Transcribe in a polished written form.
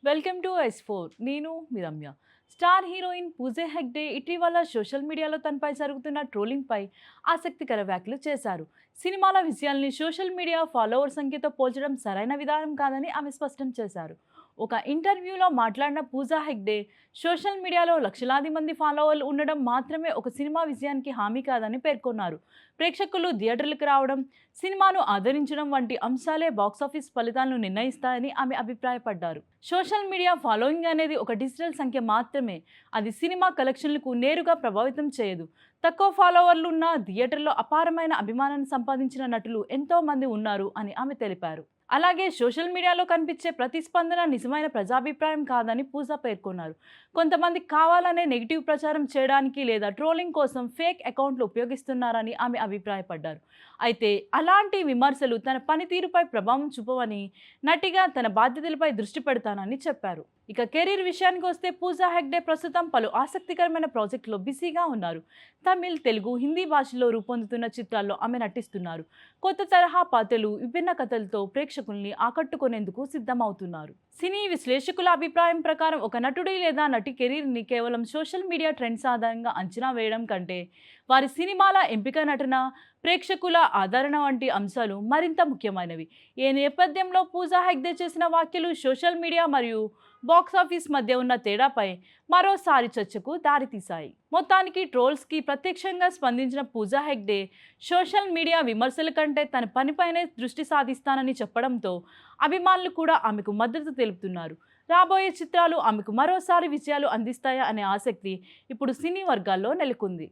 Welcome to S4 నేను మీ Ramya. Star heroine Pooja Hegde ఇటీవల social మీడియాలో తనపై జరుగుతున్న ట్రోలింగ్పై ఆసక్తికర వ్యాఖ్యలు చేశారు. సినిమాల విజయాల్ని సోషల్ మీడియా ఫాలోవర్ సంఖ్యతో పోల్చడం సరైన విధానం కాదని ఆమె స్పష్టం చేశారు. ఒక ఇంటర్వ్యూలో మాట్లాడిన పూజా హెగ్డే సోషల్ మీడియాలో లక్షలాది మంది ఫాలోవర్లు ఉండడం మాత్రమే ఒక సినిమా విజయానికి హామీ కాదని పేర్కొన్నారు. ప్రేక్షకులు థియేటర్లకు రావడం, సినిమాను ఆదరించడం వంటి అంశాలే బాక్సాఫీస్ ఫలితాలను నిర్ణయిస్తాయని ఆమె అభిప్రాయపడ్డారు. సోషల్ మీడియా ఫాలోయింగ్ అనేది ఒక డిజిటల్ సంఖ్య మాత్రమే. అది సినిమా కలెక్షన్లకు నేరుగా ప్రభావితం చేయదు. తక్కువ ఫాలోవర్లు ఉన్న థియేటర్లో అపారమైన అభిమానాన్ని సంపాదించిన నటులు ఎంతో మంది ఉన్నారు అని ఆమె తెలిపారు. అలాగే సోషల్ మీడియాలో కనిపించే ప్రతిస్పందన నిజమైన ప్రజాభిప్రాయం కాదని పూజా పేర్కొన్నారు. కొంతమంది కావాలనే నెగిటివ్ ప్రచారం చేయడానికి లేదా ట్రోలింగ్ కోసం ఫేక్ అకౌంట్లు ఉపయోగిస్తున్నారని ఆమె అభిప్రాయపడ్డారు. అయితే అలాంటి విమర్శలు తన పనితీరుపై ప్రభావం చూపవని, నటిగా తన బాధ్యతలపై దృష్టి పెడతానని చెప్పారు. ఇక కెరీర్ విషయానికి వస్తే పూజా హెగ్డే ప్రస్తుతం పలు ఆసక్తికరమైన ప్రాజెక్టులో బిజీగా ఉన్నారు. తమిళ్, తెలుగు, హిందీ భాషల్లో రూపొందుతున్న చిత్రాల్లో ఆమె నటిస్తున్నారు. కొత్త తరహా పాత్రలు, విభిన్న కథలతో ప్రేక్షకుల్ని ఆకట్టుకునేందుకు సిద్ధమవుతున్నారు. సినీ విశ్లేషకుల అభిప్రాయం ప్రకారం ఒక నటుడి లేదా నటి కెరీర్ని కేవలం సోషల్ మీడియా ట్రెండ్స్ ఆధారంగా అంచనా వేయడం కంటే వారి సినిమాల ఎంపిక, నటన, ప్రేక్షకుల ఆదరణ వంటి అంశాలు మరింత ముఖ్యమైనవి. ఈ నేపథ్యంలో పూజా హెగ్డే చేసిన వ్యాఖ్యలు సోషల్ మీడియా మరియు బాక్సాఫీస్ మధ్య ఉన్న తేడాపై మరోసారి చర్చకు దారితీశాయి. మొత్తానికి ట్రోల్స్కి ప్రత్యక్షంగా స్పందించిన పూజా హెగ్డే సోషల్ మీడియా విమర్శల కంటే తన పనిపైనే దృష్టి సాధిస్తానని చెప్పడంతో అభిమానులు కూడా ఆమెకు మద్దతు తెలుపుతున్నారు. రాబోయే చిత్రాలు ఆమెకు మరోసారి విజయాలు అందిస్తాయా అనే ఆసక్తి ఇప్పుడు సినీ వర్గాల్లో నెలకొంది.